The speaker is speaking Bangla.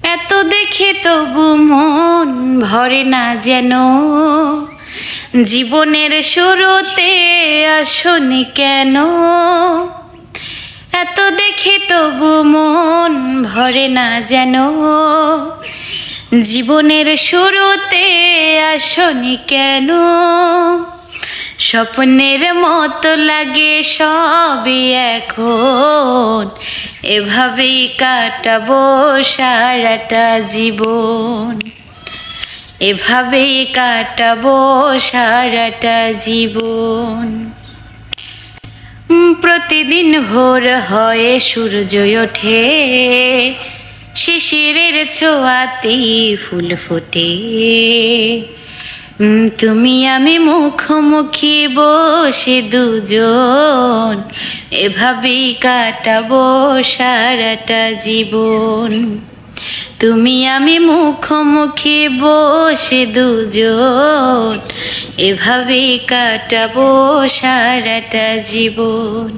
এত দেখে তবু মন ভরে না যেন, জীবনের শুরুতে আসনি কেন। এত দেখে তবু মন ভরে না যেন, জীবনের শুরুতে আসনি কেন। স্বপ্নের মতো লাগে সবই এখন, এভাবেই কাটাবো সারাটা জীবন, এভাবেই কাটাবো সারাটা জীবন। প্রতিদিন ভোর হয়ে সূর্য ওঠে, শিশিরের ছোঁয়াতেই ফুল ফোটে। তুমি আমি মুখোমুখি বসে দুজন, এভাবেই কাটাবো সারাটা জীবন। তুমি আমি মুখোমুখি বসে দুজন, এভাবেই কাটাবো সারাটা জীবন।